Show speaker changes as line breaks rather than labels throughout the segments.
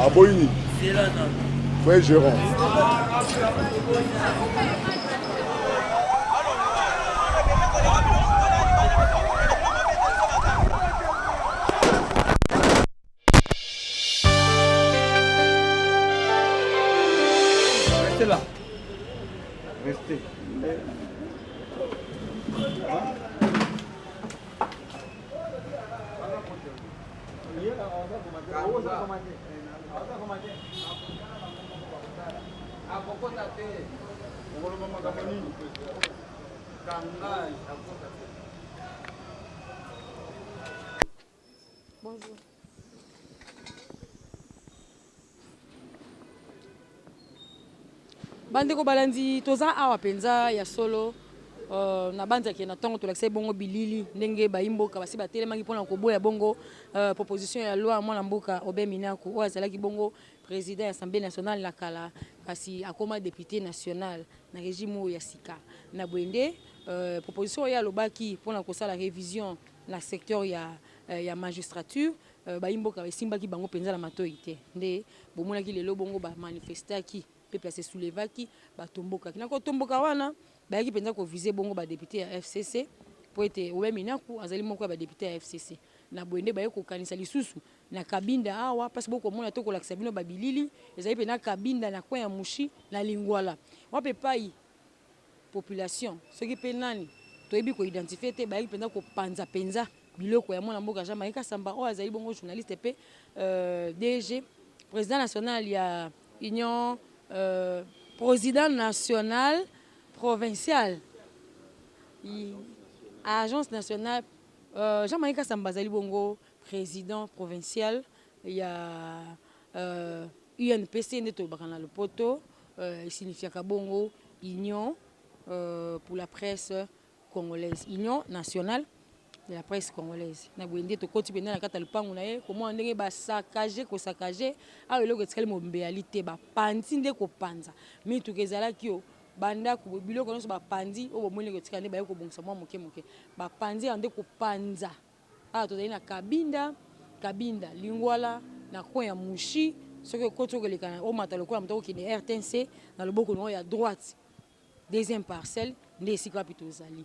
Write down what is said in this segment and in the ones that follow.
À Boigny. Frère Gérard.
Restez là. Restez.
Bonjour. Bandeko balandi toza awa penza ya solo na banza ki na tongo tolakisa bongo bilili ndenge baimboka basi batelemaki mpona koboya bongo proposition ya loi mwana mboka Obé Minaku oyo azalaki bongo président ya Assemblée nationale na kala kasi akoma député national na régime oyo ya sika na bwende proposition oyo alobaki mpona kosala révision na secteur ya magistrature baimboka basimbaki bango penza na matoi te nde bomonaki lelo bongo bamanifestaki peuple se soulevaki batombokaki na kotomboka wana bayaki penza ko viser bongo ba député ya FCC po ete Obé Minaku azali moko ya ba député ya FCC na bwende baye ko kanisa lisusu na kabinda awa parce boko mona to ko lakisa bino babilili ezali pe na kabinda na coin ya mushi na lingwala wape pai population soki pe nani toyebi ko identifier te bayaki penza ko panza penza biloko ya mwana mboka Jean-Marie Kasamba o azali bongo journaliste pe DG président national ya union président national provincial agence nationale Jean-Marie Kasamba azali bongo président provincial ya UNPC nde tolobaka na lopoto signifiaka bongo union pour la presse congolaise union nationale de la presse congolaise na bwende to koti benda na kata lupangu na ye komona ndenge ba saccager ko saccager ayo eloko etikali mombeyali te bapanzi nde kopanza mitu kezalaki yo bandako biloko nyonso bapanzi oyo bomoni kotika nde baye kobongisa mwa moke moke bapanzi ayo nde kopanza awa tozali na kabinda lingwala na coin ya mushi soki okoti okoleka omata lokola moto okende RTNC na loboko na oyo ya droite deuxième parcelle nde esika wapi tozali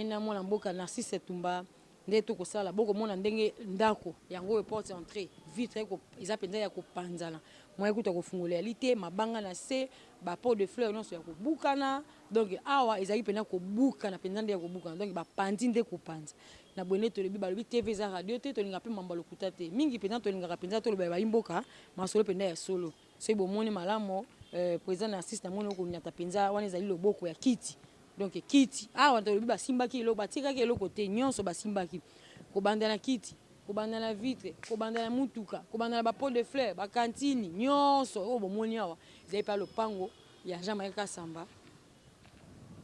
na mwana mboka Narcisse Tumba nde to kosala boko mona ndenge ndako yango porte entrée vitre eza penza ya kopanzana moya kuta kofungola lité mabanga na se ba pot de fleurs non so ya kobukana donc awa ezali pena kobukana penza nde ya kobukana donc ba pandi nde kopanza na bwene to lebi balobi TV za radio te to linga pe mambalo kuta te mingi penza to linga penza to loba ba imboka masolo penda ya solo c'est bon moni malamo président Narcisse na moni ko nyata penza wana ezali loboko ya kiti donc kiti awa to lobi basimbaki eloko batikaki eloko te nyonso basimbaki kobanda na kiti kobanda na vitre kobanda na mutuka kobanda na ba pot de fleurs ba cantine nyonso oyo bomoni awa ezali pa lopango ya Jean-Marie Kasamba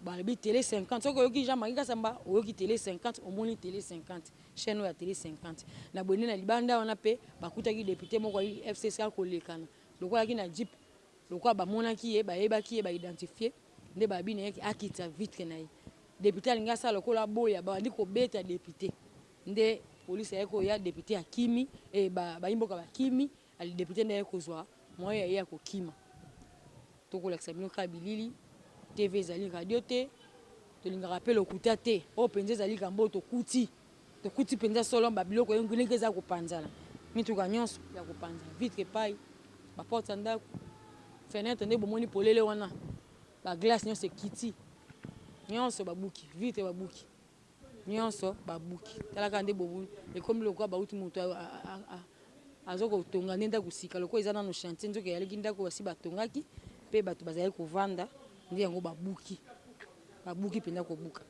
balobi télé 50 soki oyoki Jean-Marie Kasamba oyoki télé 50 omoni télé 50 chaîne ya télé 50 na bwende na libanda wana pe bakutaki député moko ya FCC kolekana lokolaki na jeep lokola bamonaki ye bayebaki ye baidentifier nde babine yaki akita vitre na ye député alingi asala lokola boya bandi kobeta député nde police ayeko ya député akimi baimboka bakimi ali député nde ayekozwa moyo ya ye ya kokima tokolakisa bino kaka bilili TV ezali radio te tolingaka mpe lokuta te oyo mpenza ezali kambo tokuti mpenza solo babiloko ndenge eza kopanzana mituka nyonso ya kopanzana vitre epai baporte ya ndako fenêtre nde bomoni polele wana baglace nyonso ekiti nyonso babuki vitre babuki nyonso babuki talaka nde bomoni ekomi lokola bauti moto azokotonga nde ndako sika lokola eza nano chantier nzoka eyaleki ndako basi batongaki mpe bato bazali kovanda nde yango babuki mpenza kobuka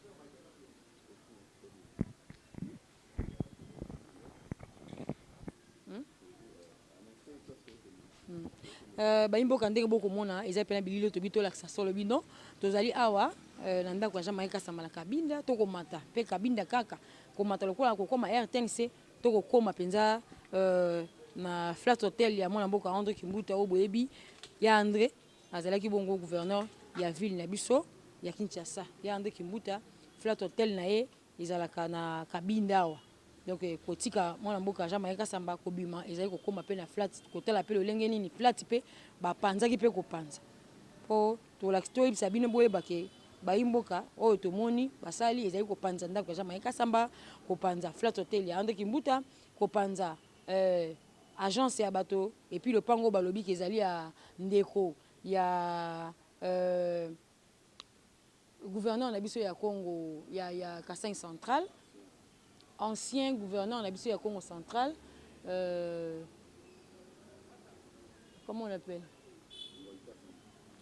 baimboka ndenge bokomona eza pena bililo tobi tolakisa solo bino tozali awa na ndako ya Jean-Marie Kasamba na kabinda tokomata mpe kabinda kaka komata lokola kokoma RTNC tokokoma penza na flat hotel ya mwana mboka André Kimbuta o boyebi ya André azalaki bongo gouverneur ya ville na biso ya Kinshasa ya André Kimbuta flat hotel na ye ezalaka na Kabinda awa donc kotika mwana mboka Jean-Marie Kasamba kobima ezali kokoma pe na flat kotala pe lolenge nini flat pe bapanzaki pe kopanza po tolakitoyebisa bino boyebake baimboka oyo tomoni basali ezali kopanza ndako ya Jean-Marie Kasamba kopanza flat hotel ya André Kimbuta kopanza agence ya bato et puis le pango balobi kezali ya ndeko ya gouverneur na biso ya Congo ya Kasai central ancien gouverneur na biso ya Congo central comment on l'appelle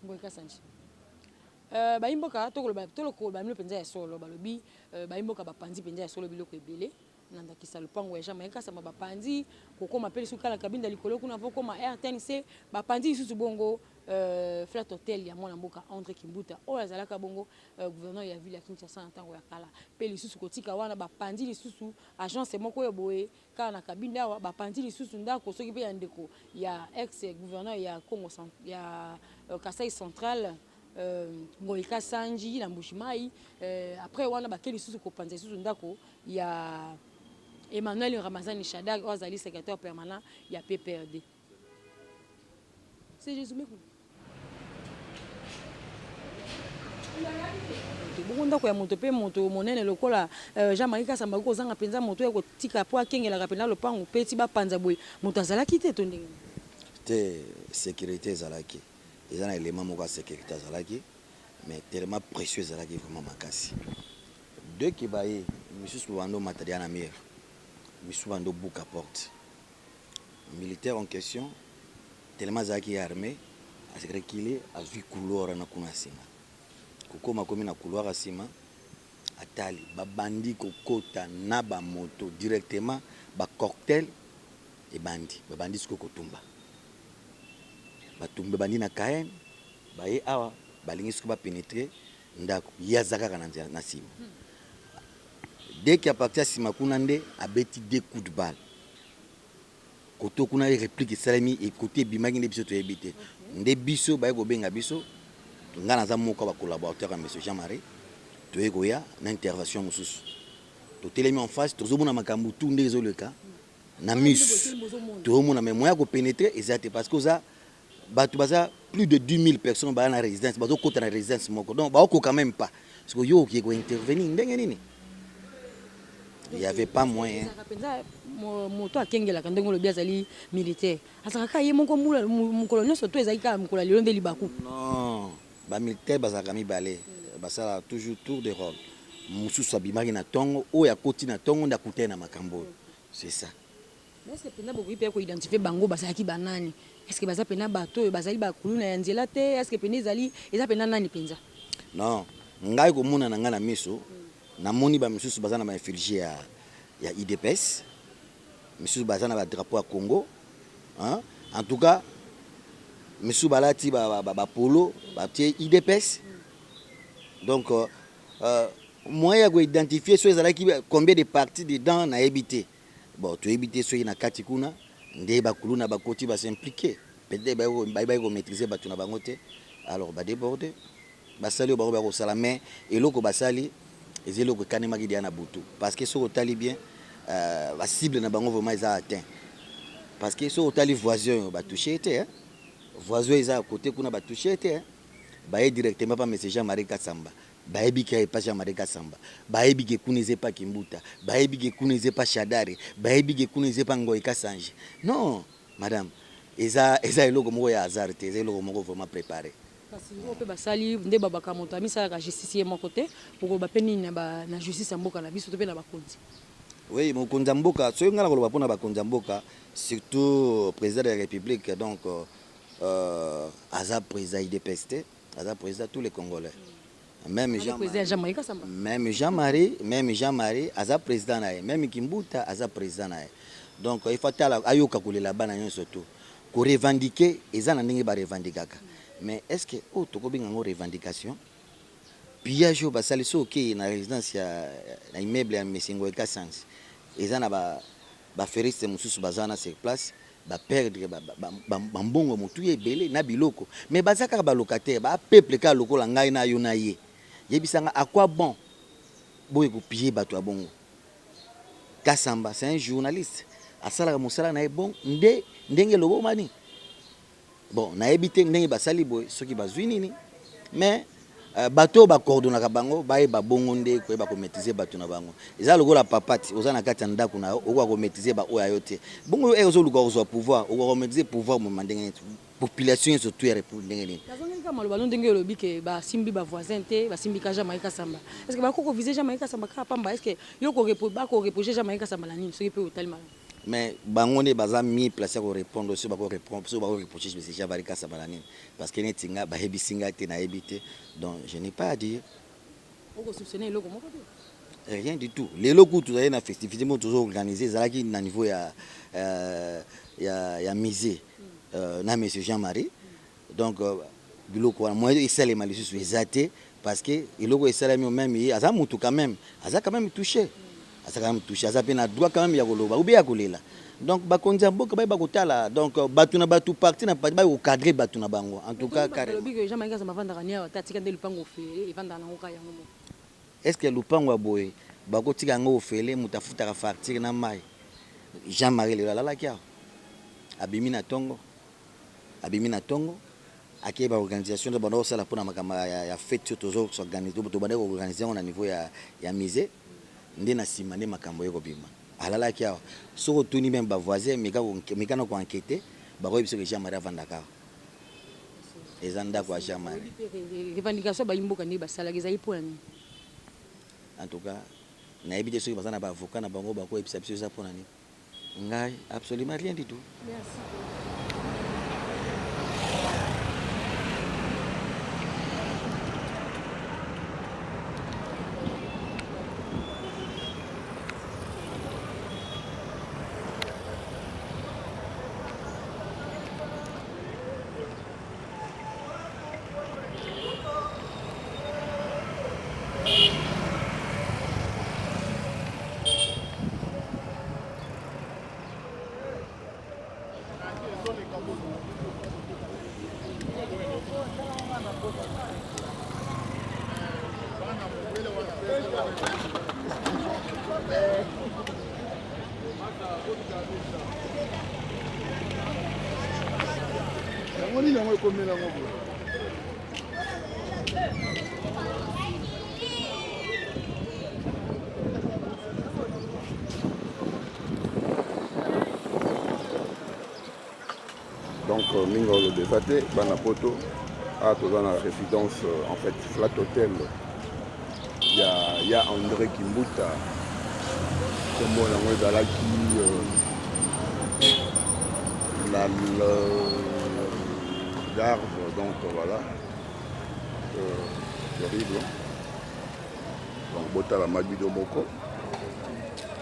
Ngoïka Sanchi baimboka tokoloba mino penza ya solo balobi baimboka bapanzi penza ya solo biloko ebele nandakisa lopango ya Jean-Marie Kasamba bapanzi kokoma pe lisusu kala Kabinda likolo kuna vokoma RTNC bapanzi lisusu bongo flat hotel ya mwana mboka André Kimbuta oyo azalaka bongo gouverneur ya ville ya Kinshasa na ntango ya kala pe lisusu kotika wana bapanzi lisusu agence moko oyo boye kala na Kabinda awa bapanzi lisusu ndako soki pe ya ndeko ya ex gouverneur ya Congo ya Kasai central Ngoïka Sanji na Mbushimai après wana bakeli lisusu kopanza lisusu ndako ya Emmanuel Ramazani Shadag ozali secrétaire permanent ya PPRD. C'est Jésus Mekou. Bongo ndako ya moto pe moto monene lokola Jean-Marie Kasamba ko zanga penza moto ya kotika po akengela ka penza lopango pe ti ba panza boy moto azalaki te to ndenge.
Te sécurité zalaki. Ils ont un élément de sécurité zalaki mais tellement précieux zalaki vraiment makasi. Deux qui baillent monsieur souvent matériel à mire. Monsieur souvent bouc à porte. Militaire en question tellement zaki armé à ce qu'il est à vu couloir na kuna sima. Koko makomi na couloir à sima atali ba bandi kokota na ba moto directement ba cocktail et bandi ba bandi siko kotumba. Batumbe bandi na Kaen baye awa balingi siko ba pénétrer ndako yazaka na sima. Dès qu'il a parti à Simakunande, a bêti 2 coups de balle. Koto kuna réplique salami et côté bimagi ne biso to ebité. Nde biso baye go benga biso. Ngana za moko ba collaborateur à monsieur Jean-Marie. To egoya na intervention mususu. To telemi en face to zomona makambu tout ndezo le cas. Na mus. To mona mais moya ko pénétrer exact parce que ça batu baza plus de 10 000 personnes ba na résidence bazo kota na résidence moko. Donc ba ko quand même pas. Parce que yo qui ko intervenir ndenge nini. Il n'y avait pas moyen.
Moto akengela kandongo lo biazali militaire. Asaka ye moko mukolo nyoso to ezali ka mukolo lelo ndeli baku.
Non, ba militaire bazaka mi balé. Basala toujours tour de rôle. Mususu abimaki na tongo o ya koti na tongo nda kutena na makambo. C'est ça.
Est-ce que pena boko ipe ko identifier bango bazaki banani? Est-ce que baza pena bato bazali bakulu na nzela te? Est-ce que pena ezali eza pena nani penza?
Non, ngai ko mona na ngana miso. Na moni ba misusu bazana ba infilgé ya IDPS. Misusu bazana ba drapeau à Congo. Hein? En tout cas, misusu balati ba polo, ba tie IDPS. Donc moi ya go identifier so ezalaki combien de parties dedans na habité. Bon, tu habité so na katikuna, nde ba kuluna ba koti ba s'impliquer. Peut-être ba go maîtriser ba tuna bango te. Alors ba déborder. Ba sali ba ko sala mais eloko ba sali ezelo ko kanema ki dia na butu parce que so otali bien la cible na bango vraiment ils a atteint parce que so otali voisin ba touché été hein voisin ils a à côté kuna ba touché été hein ba directement pas monsieur Jean-Marie Kasamba ba ebi ki pas Jean-Marie Kasamba ba ebi ki kuneze pas Kimbuta ba ebi ki kuneze pas Shadari ba ebi ki kuneze pas Ngoïka Sanji non madame eza eloko moko ya hasard te eza eloko moko vraiment préparé.
Kasi ope basali nde babaka moto amisa ka justice ye moko te poko bapeni na justice mboka na biso to pe na bakonzi.
Oui, mon konza mboka so ngala ko bapona bakonza mboka surtout président de la République donc aza président IDPST aza président tous les Congolais. Même Jean-Marie aza président na même Kimbuta aza président na donc il faut tala ayoka kolela bana nyonso to ko revendiquer ezana ndenge ba revendikaka. Mais est-ce que tu as une revendication? Pillage au basali so qui na résidence ya na immeuble ya Messingo Eka Sans. Ils en a ba feriste mususu bazana sur place baperdre bambongo motu ebele na biloko mais baza kaka balocataire bapeuple kaka lokola ngai na yo na ye yebisanga à quoi bon boye kopiller bato ya bongo. Kasamba c'est un journaliste asalaka mosala na ye bon ndenge lobo mani bon nayebi te ndenge basali boye soki bazwi nini mais bato bakordonaka bango bayeba bongo nde koyeba komaîtriser bato na bango eza lokola papati oza na kati ya ndako na yo okoka komaîtriser baoyo ya yo te bongo ozoluka kozwa pouvoir okoka komaîtriser pouvoir moma ndenge nini population surtout ya république ndenge nini
nazongeli kaka maloba no ndenge olobi ke basimbi bavoisin te basimbi ka Jean-Marie Kasamba est ce que bakoko viser Jean-Marie Kasamba kaka pamba est ce que yo bakoreprocher Jean-Marie Kasamba na nini soki mpe otali malamu
mais bango nde baza mis place ya korépondre so bakoreprocher Jean-Marie Kasamba na nini parce que neti nga bayebisi ngai te nayebi te donc je n'ai pas à dire
okosoupçonner eloko moko te
rien du tout lelo kutu tozali na festivité mo tozoorganize ezalaki na niveau ya musée na monsieur Jean-Marie donc biloko wana moyen esalema lisusu eza te parce que eloko esalami même ye aza mutu quand même touché aza mpe na droit quand même ya koloba ou bien ya kolela donc bakonzi ya mboka bayeba kotala donc bato na bato parti na parti bayokadre bato na bango en tout cas
Jean-Marie Kasamba avandaka ni awa te atika nde lupango ofele evandaka nango kaka yango moko
est ce que lupango ya boye bakotika yango ofele moto afutaka facture na mai Jean-Marie lelo alalaki awa abimi na tongo akeba organisation de bando sala pona makama ya fête tozo s'organiser to bande organiser on a niveau ya musée ndé na sima ndé makambo yeko bima alalaki awa soko tuni même ba voisin meka na ko enquêter ba ko biso que Jean-Marie avandaka ezanda kwa Jean-Marie
revendication ba imboka ni basalaki za ipo nani
en tout cas na ebité soki bazana ba avocat na bango ba ko ebisa biso za pona ni ngai absolument rien du tout.
Merci.
Donc, Mingo le débatté, Banapoto, à dans la résidence, en fait, Flat Hotel. Il y a André Kimbuta, comme on a la garde, donc voilà, terrible. Donc, Bota la Maguido Moko,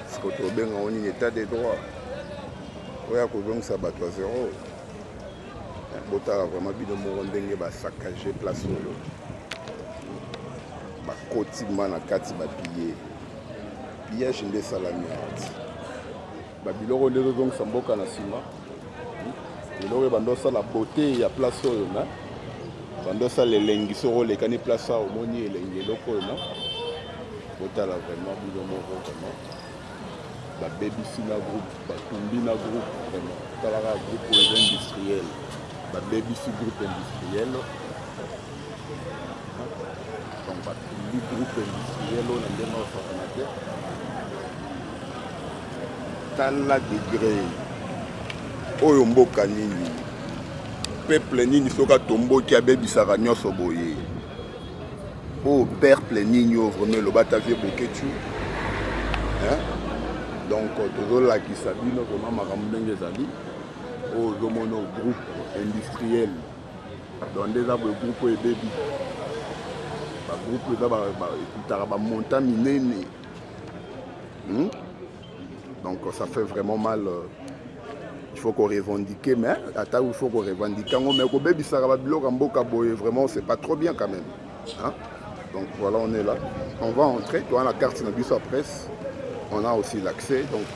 ce que tu as en état de droit. Oui, à cause de ça, bat à zéro. Bota vraiment bien de mon ndenge ba saccager place oyo ba kotima na kati ba pillage nde salami ba biloko ndezo donc samboka na sima biloko bando sala beauté ya place oyo na bando sala elengi soro lekani place oyo moni elengi eloko oyo na bota la vraiment bien moko vraiment ba baby sina groupe ba combina groupe vraiment talaka groupe industriel ba baby groupe industriel donc ba groupe industriel on a bien notre tala degré oyo mboka nini peuple nini soka tomboki abebisaka nyonso boye o peuple nini vraiment lo batavie boketu hein donc tozolakisa bino vraiment makambo ndenge ezali au groupe industriel dans des arbres groupe et baby groupe là montant miné donc ça fait vraiment mal il faut qu'on revendique mais attends il faut qu'on revendique mais ko baby ça va biloko mboka boye vraiment c'est pas trop bien quand même hein? Donc voilà on est là on va entrer tu as la carte na bus à presse on a aussi l'accès donc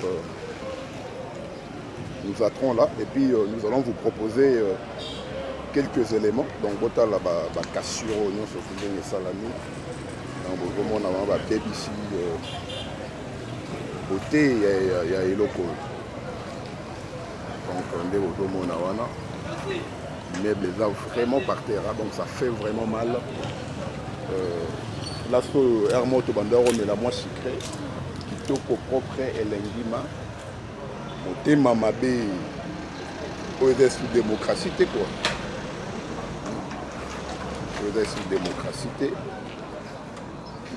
nous attendons là et puis nous allons vous proposer quelques éléments. Donc, bota la cassure, oignon, et salami. Donc, on a un baby ici. Beauté, il y a eloko. Donc, on est au Wana. L'immeuble est là vraiment par terre, donc ça fait vraiment mal. Là, sur Hermoto Bandaro, mais la moins sucrée. Kitoko propre et l'engima. Monté Mamabé. Oede sous démocratie, quoi. Oede sous démocratie.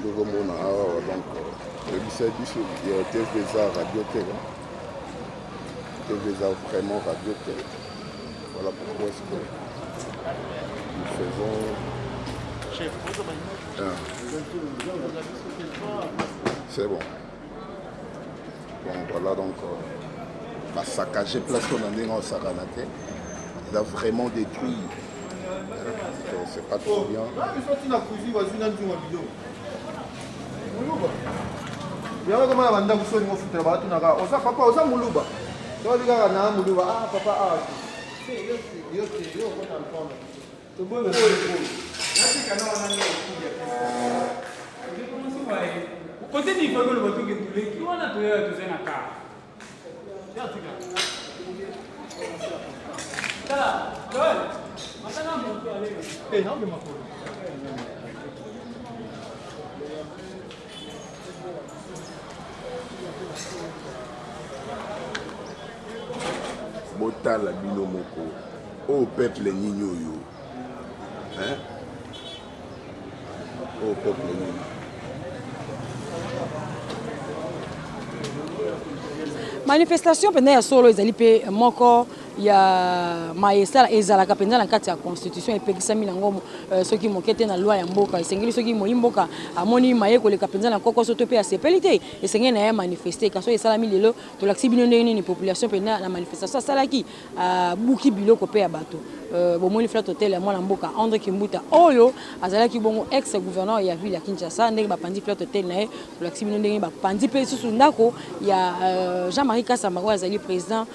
Nous avons donc le lycée du TVSA Radio Télé. TVSA vraiment Radio Télé. Voilà pourquoi est-ce que nous faisons. Chef, c'est bon. Bon, voilà donc. Saccagé place qu'on a mis en Saranate. Il a vraiment détruit. C'est pas trop bien. Botala bino moko au peuple nino yo, hein? Au peuple nino.
Manifestation pendant ya solo ezali pe moko ya maesala ezalaka penza na kati ya constitution epekisami nango soki mokete na loi ya mboka esengeli soki moyimboka amoni maye koleka penza na koko soto pe ya sepelite esengeli na ya manifester kaso esalami lelo tolakisi bino ndenge nini population pena na manifestation asalaki buki biloko pe ya bato bomoni flat hotel ya mwana mboka André Kimbuta oyo azalaki bongo ex gouverneur ya ville ya Kinshasa ndenge bapandi flat hotel na ye tolakisi bino ndenge bapandi pe susu ndako ya Jean-Marie Kassamako azali président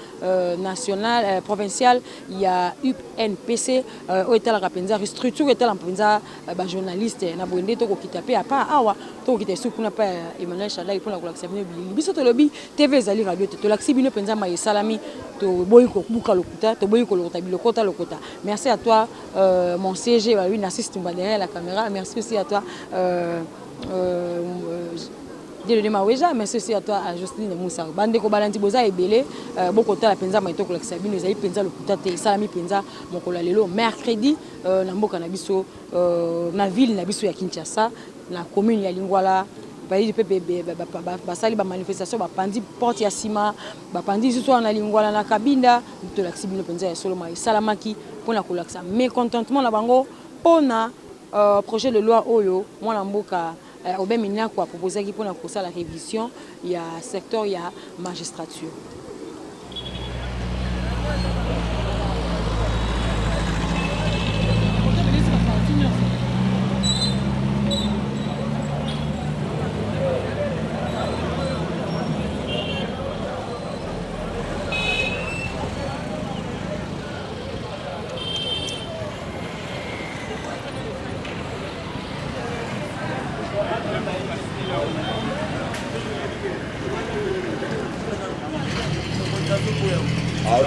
national provincial ya UNPC oyo etalaka mpenza restructure etalaka mpenza bajournaliste na boyende tokokita mpe apa awa tokokita esu kuna mpe Emmanuel Shadai mpona kolakisa bino bilili biso tolobi TV ezali radio te tolakisi bino mpenza ma esalami toboyi kobuka lokuta toboyi kolokota bilokota lokota. Merci à toi mon CG lui Narcisse Tumba derrière la caméra. Merci aussi à toi Dieudonné Maweja, merci aussi à toi à Jocelyne Moussa. Bande ko balanti boza ebele boko tala penza maito ko lakisa bino ezali penza lokuta te salami penza mokola lelo mercredi na mboka na biso na ville na biso ya Kinshasa na commune ya Lingwala bayi pepe basali ba manifestation bapandi porte ya sima bapandi zuto na Lingwala na Kabinda to lakisi bino penza ya solo mai salamaki pona ko lakisa mécontentement na bango pona projet de loi oyo mwana mboka Robert Minako a proposé pour la révision il y a secteur il y a magistrature.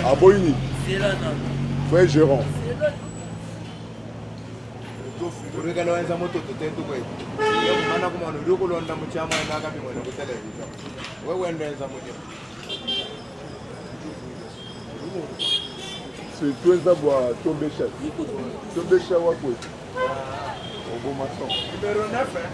À Boigny. Frère gérant. C'est toi ça bois tomber chef. Tomber chef wa quoi? Au bon maçon. Numéro 9 hein.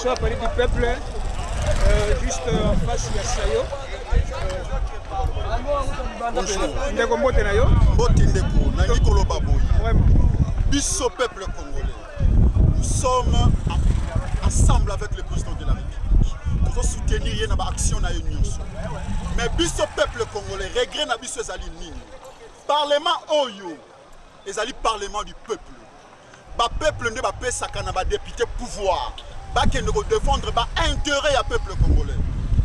à parler du peuple, juste en face de Sayo. Ndeko mbote na yo.
Mbote ndeko, na Nikolo Baboy. Bisso peuple congolais. Nous sommes ensemble avec le président de la République pour soutenir une action na union. Mais bisso peuple congolais, regret na bisso ezali nini. Parlement oyo, ezali parlement du peuple. Ba peuple ne ba pesaka na ba député pouvoir. Qui ne défendre l'intérêt du peuple congolais.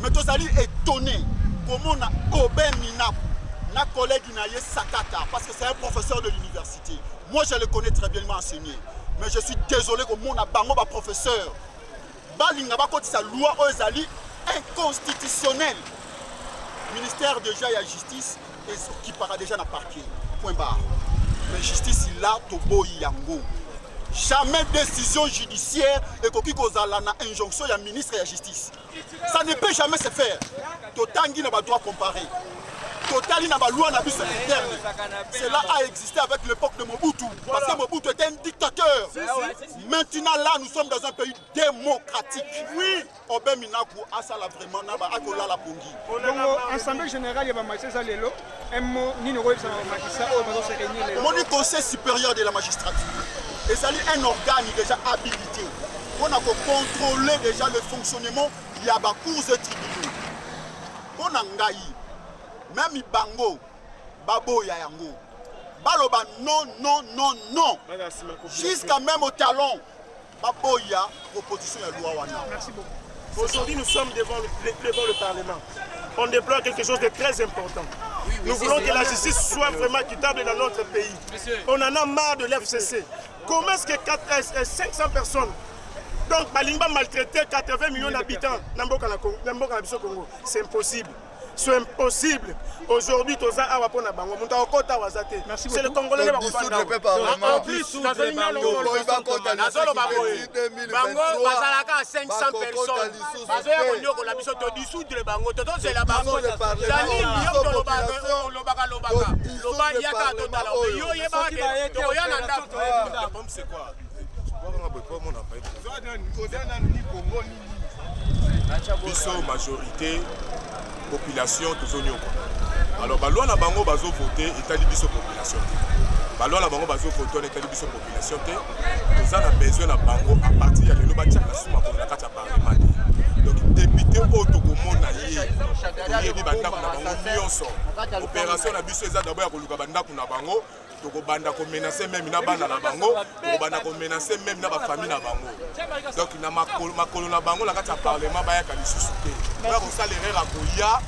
Mais tous allez étonner comment on a Obé Minap, na collègue Inaye Sakata, parce que c'est un professeur de l'université. Moi je le connais très bien, il m'a enseigné. Mais je suis désolé que mon bango ba professeur. Balinga ba koti sa loi ozali inconstitutionnelle. Ministère déjà et la justice et qui para déjà na parquet. Point barre. Mais justice il a tobo yango. Jamais décision judiciaire et qu'il y a une injonction du ministre de la Justice. Ça ne peut jamais se faire. Totangi n'a pas droit comparer. Total n'a pas loi n'a plus cela a existé avec l'époque de Mobutu. Parce que Mobutu était un dictateur. Maintenant là, nous sommes dans un pays démocratique. Oui. Obé Minaku a ça là vraiment n'a pas à la pongi.
Donc l'Assemblée générale il va marcher ça les lots. Un mot ni ne ça va se réunir.
Mon conseil supérieur de la magistrature. Et ça est un organe déjà habilité. On a contrôler déjà le fonctionnement. Il y a des cours de tribunaux. On a ngaï. Même Ibango, Babo Yayango. Baloba non, non, non, non. Jusqu'à même au talon. Babo ya proposition de loi wana.
Merci beaucoup.
Aujourd'hui, nous sommes devant le Parlement. On déplore quelque chose de très important. Nous voulons que la justice soit vraiment équitable dans notre pays. On en a marre de l'FCC. Comment est-ce que 500 personnes, donc Balimba maltraité 80 millions d'habitants dans le Congo? C'est impossible. C'est impossible. Aujourd'hui, c'est le Congolais qui va comprendre. En plus,
à 500 personnes.
biso majorité population tozonyoka alors balwa na bango bazovote etali biso population te balwa na bango bazovote on etali biso population te toza na besoin na bango à partir ya lelo batiaka suma kolo na kati ya parlement te donc député oyo tokomona ye toyebi bandako na bango nyonso opération na biso eza d'abord ya koluka bandako na bango tokobanda komenace meme na bana na bango tokobanda komenace meme na bafamille na bango donc na makolo na bango na kati ya parlement bayaka lisusu te oya kosala erreur ya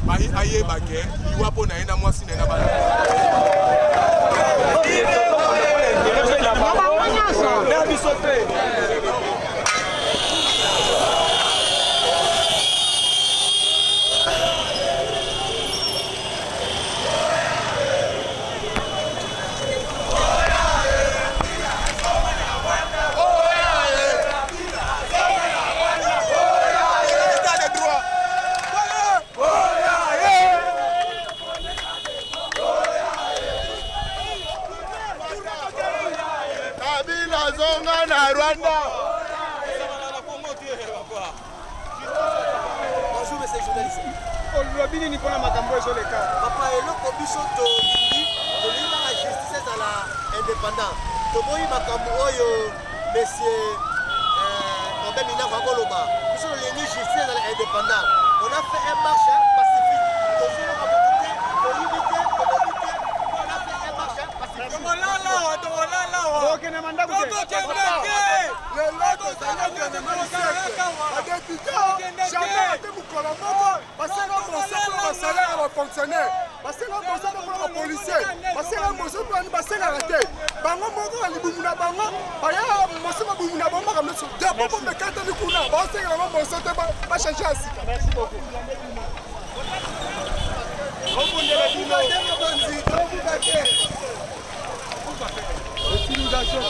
koya ayebake liwa mpo na ye na mwasi na ye na bana
Lobini ni pona makambo ezoleka.
Papa eloko biso tolingi na justice ezala indépendant. Toboyi makambo oyo monsieur Robert Minako akoloba. Biso tolingi justice ezala indépendant. On a fait un marche pacifique. On a fait un marche pacifique.
Utilisation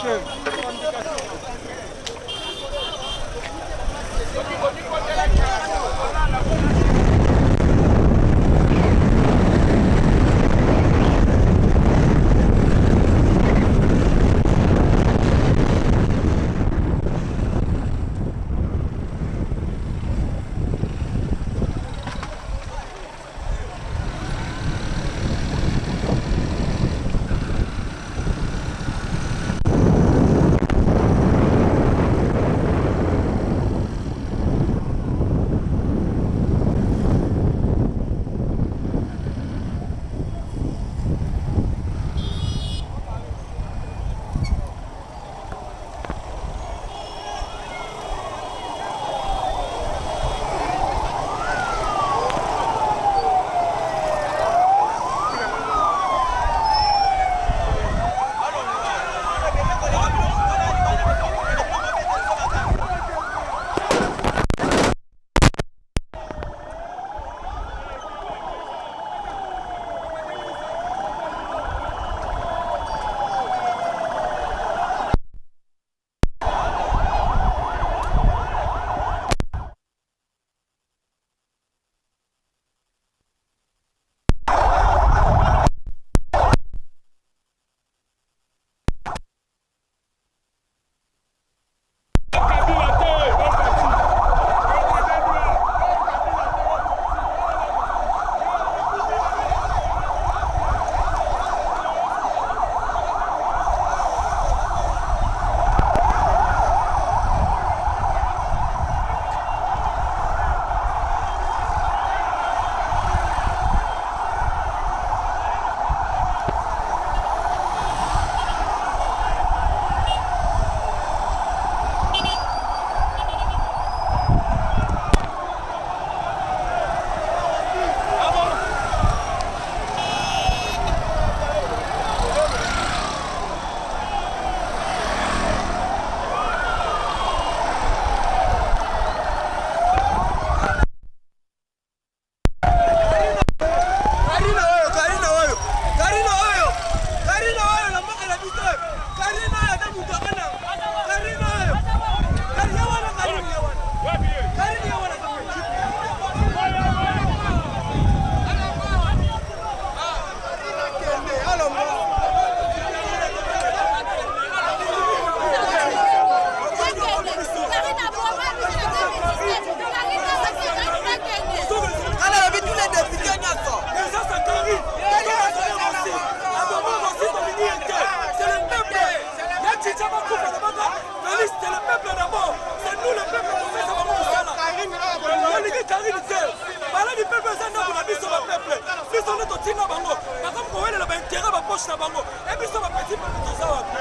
biso nde totinga bango bakomi kowelela baintere bapoche na bango ebiso bapeti peuple toza wapi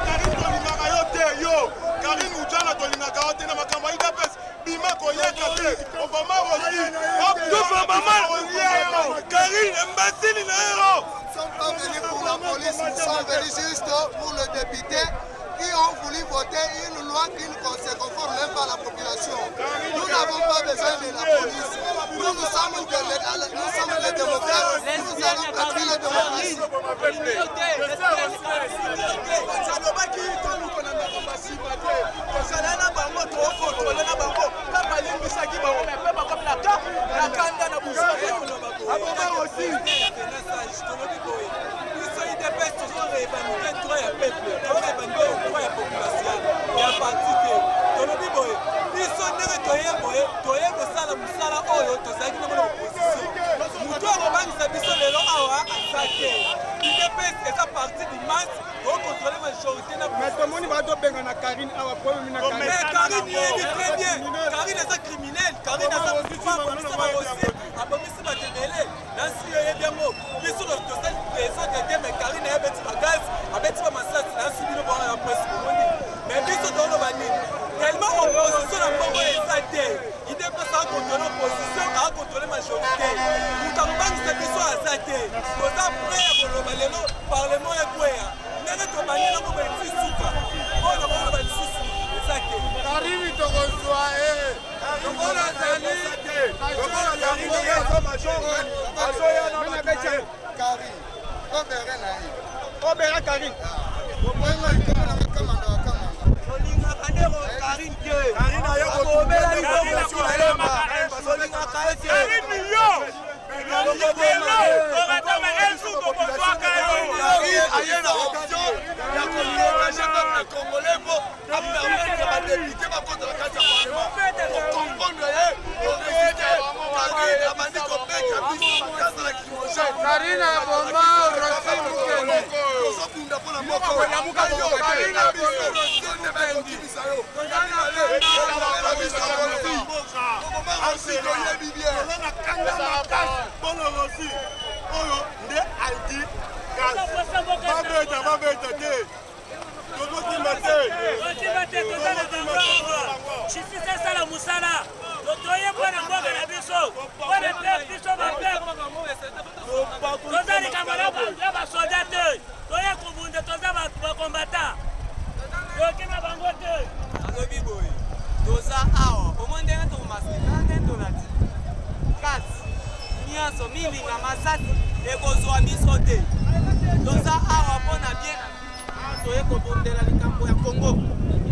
Karine tolingaka yo te yo Karine Ujana tolingaka yo te na makambo ya UDPS bima koyaka te Obama aussi Karine imbécile na héros.
Nous ne sommes pas venus pour la police, nous sommes venus juste pour le député qui ont voulu voter une loi qui ne se conforme même pas à la population. Nous n'avons pas besoin de la police. Nous sommes des démocrates. Nous allons prêter la démocratie.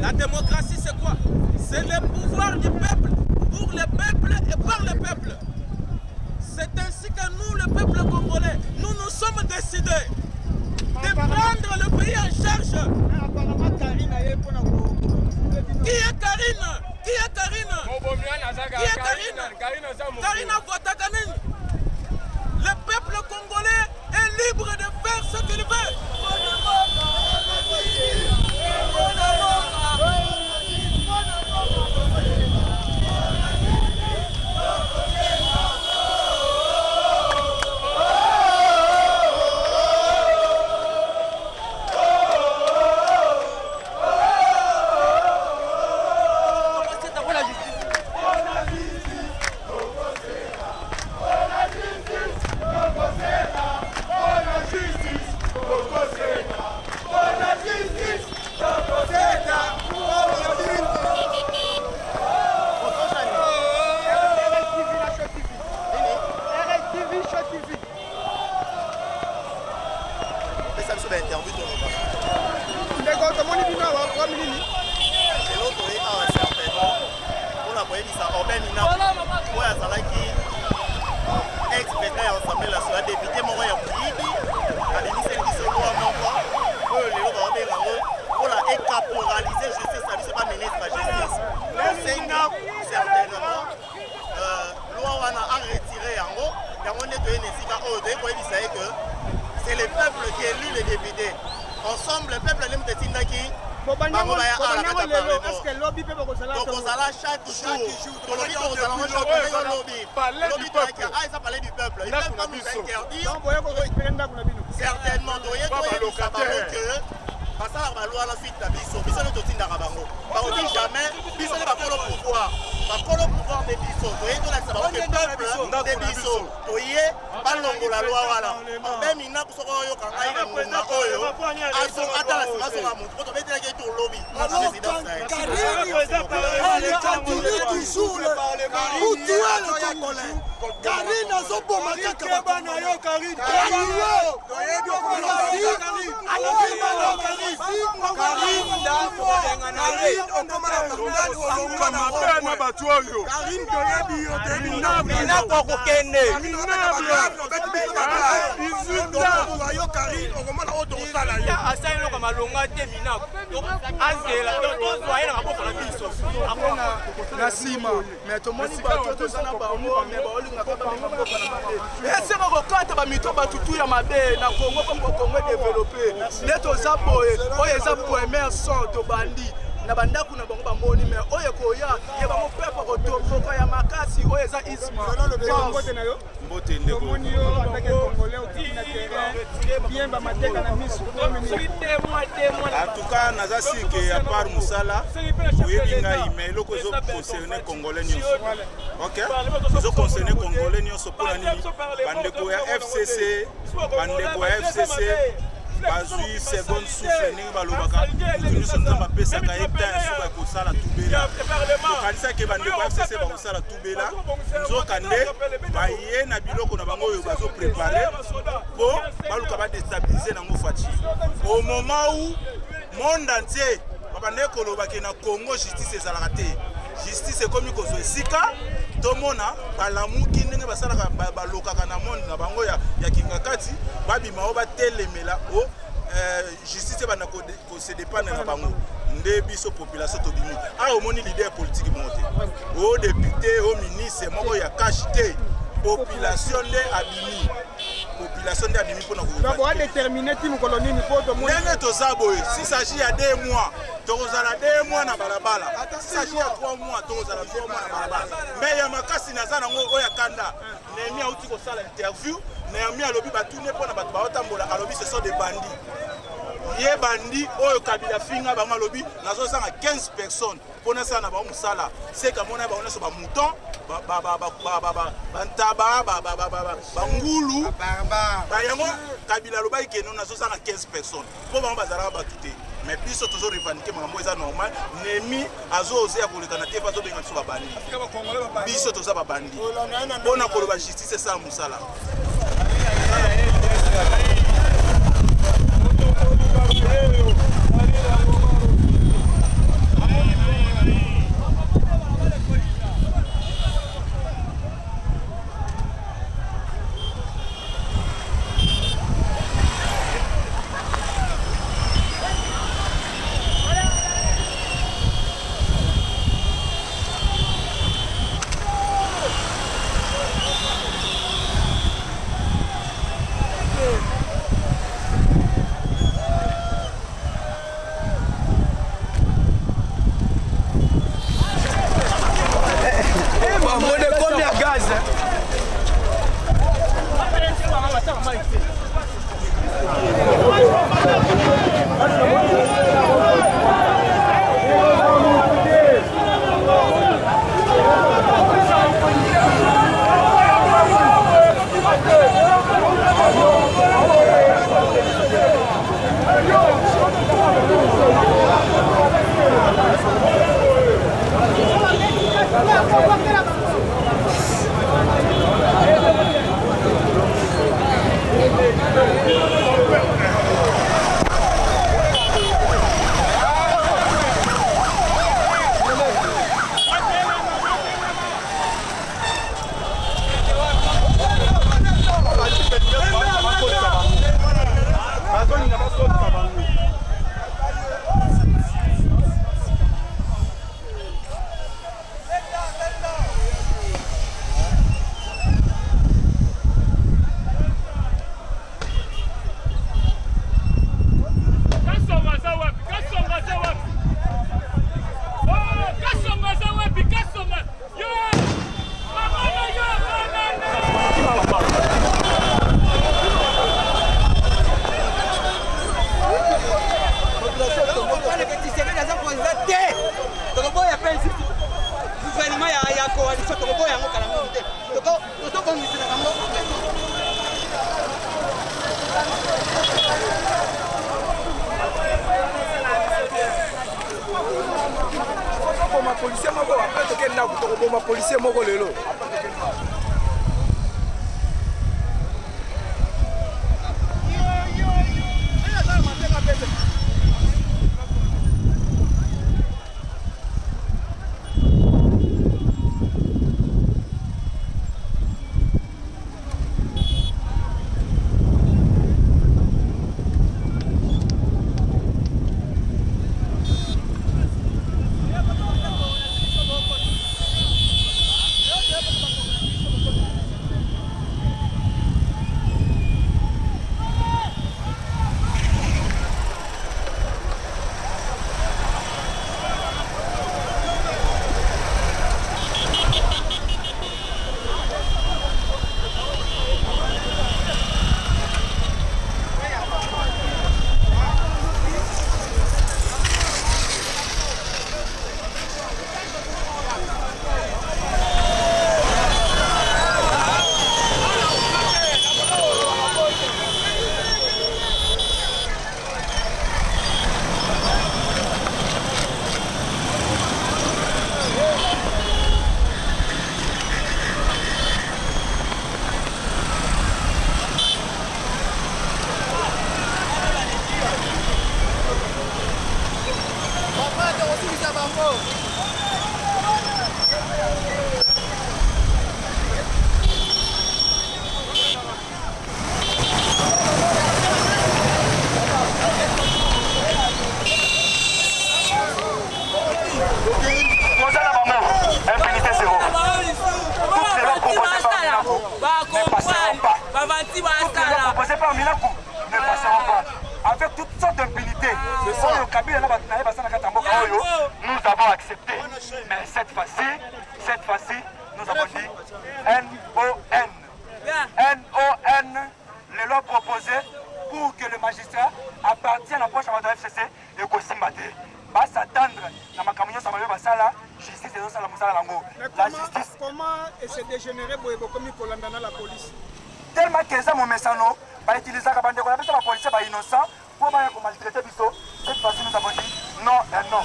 La démocratie, c'est quoi? C'est le pouvoir du peuple, pour le peuple et par le peuple. C'est ainsi que nous, le peuple congolais, nous nous sommes décidés de prendre le pays en charge. Qui est Karine? Qui est Karine? Qui est Karine? Karine a voté Karine. Le peuple congolais est libre de faire ce qu'il veut.
C'est le peuple qui élit les députés. Ensemble, le peuple aime Tindaki, bango baya ala kata parlement
est-ce que lobby peut kozala
tokozala chaque jour tolobi tokozala ngo chaque lobby lobby toyaka ah ça parler du peuple il peut pas nous interdire certainement toyebisa bango que basalaka balwa na suite na biso biso nde totindaka bango bakoki jamais biso nde bakolo pouvoir nde biso toye tolakisa bango ke peuple nde biso toye balongola lwa wana mpe minaku soko oyoka ngai na nguma oyo ata na nsima songa motu po tobetelaki tolobi
Karine azoboma kaka bana yo Karine
esika kokata bamito batutu ya mabe na Congo mpo Congo développé nde toza boye oyo eza premier son tobandi na bandako na bango bamoni me oyo koya ye bango pepa kotomboka ya makasi oyo eza isma
mbote ndeko en tout cas naza sike ya part musala oyebi ngai me eloko ezoconcerne congolais nyonso ok ezoconcerne congolais nyonso mpona nini bandeko ya FCC bazwi seconde souffle ndenge balobaka mutu nyonso nzambe apesaka ye temps soki ekosala tubela tokanisaki bandeko ya FCC bakosala tubela nzoka nde baye na biloko na bango oyo bazoprepare mpo baluka badestabilize nango faci au moment où monde entier babandeki kolobaki na Congo justice ezalaka te justice ekomi kozwa esika tomona balamuki ndenge basalaka balokaka na monde na bango ya kingakati babima o batelemela o justice bana se dépendre na bango nde biso population tobimi omoni leader politique monte o député o ministre moko ya cash te population nde abimi mpona
koba déterminer timu kolonini po to mo
ndenge toza boye si s'agit ya 2 mois tokozala 2 mois na balabala si s'agit ya 3 mois tokozala 3 mois na balabala mais ya makasi naza nango oyo akanda Nehemi auti kosala interview Nehemi alobi batune mpona bato baotambola alobi ce sont des bandits ye bandi oyo Kabila finga bango alobi nazosanga 15 personnes mpona sala na bango mosala seka mona bango nyonso bamouton bantaba bangulu bayango Kabila alobaki keno nazosanga 15 personnes mpo bango bazalaka bato te mais biso tozo revendiquer makambo eza normal Nehemi azoosea kolekana te azobenga biso babandi biso toza babandi mpona koloba justice esala mosala
ma policier moko lelo.
Avec toutes sortes d'impunité, nous avons accepté. Mais cette fois-ci, nous avons dit NON. NON, les lois proposées pour que le magistrat appartienne à la poche de FCC et qu'on s'imbatte. Pas s'attendre dans ma camion, ça m'a passé là, justice et ça la justice.
Comment est-ce dégénéré pour commis pour la police?
Tellement que ça, mon message, va utiliser la bande de la police, va innocent, pour maltraiter Bisso. Cette fois-ci, nous avons dit non et non.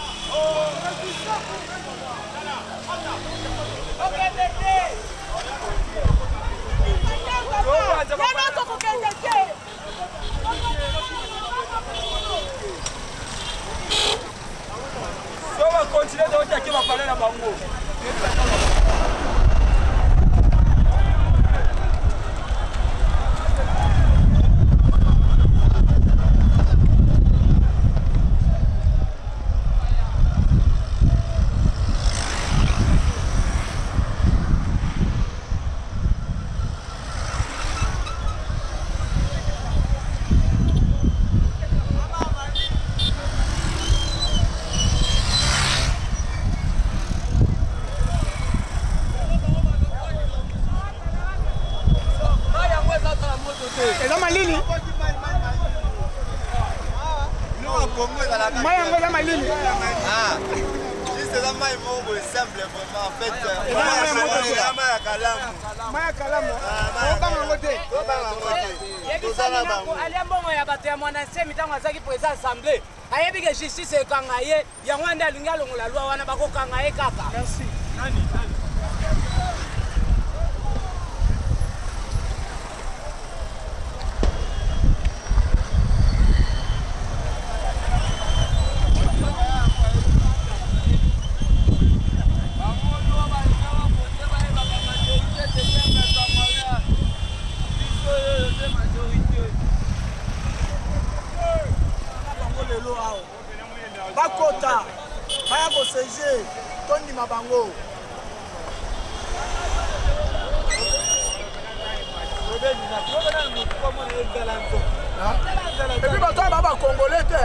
On va continuer de dire qu'il va parler là-bas.
Justice est kangaye, yangwanda linga longola loi wana bako kangaye kaka.
Merci. Nani? Bakota, baya koseje, tondi mabango. Et puis bato baba congolais te.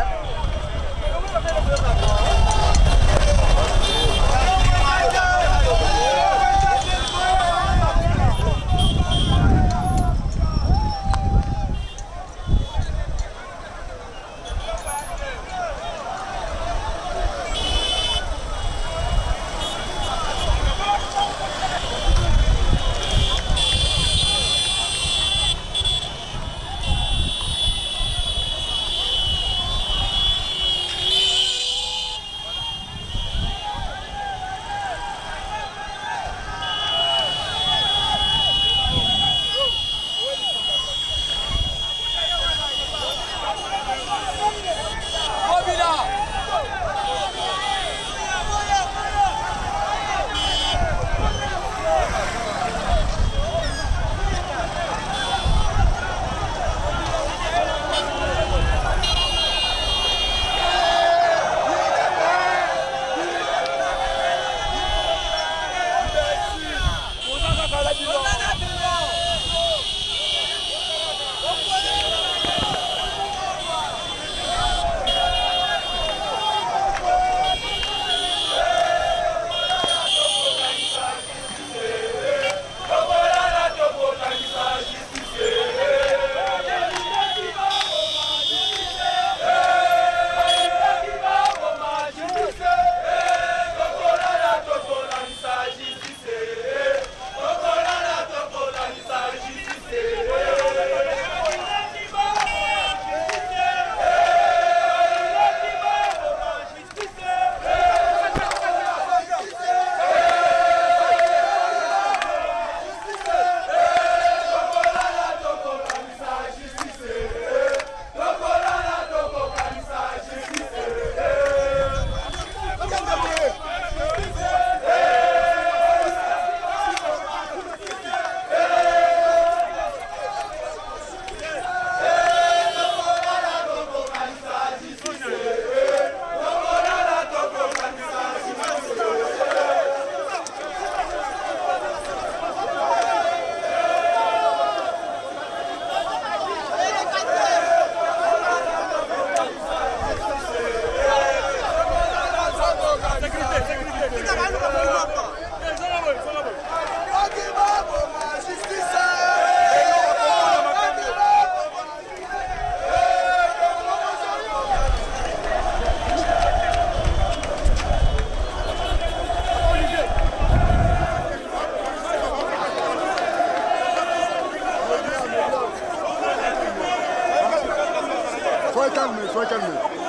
calme, soyez calme.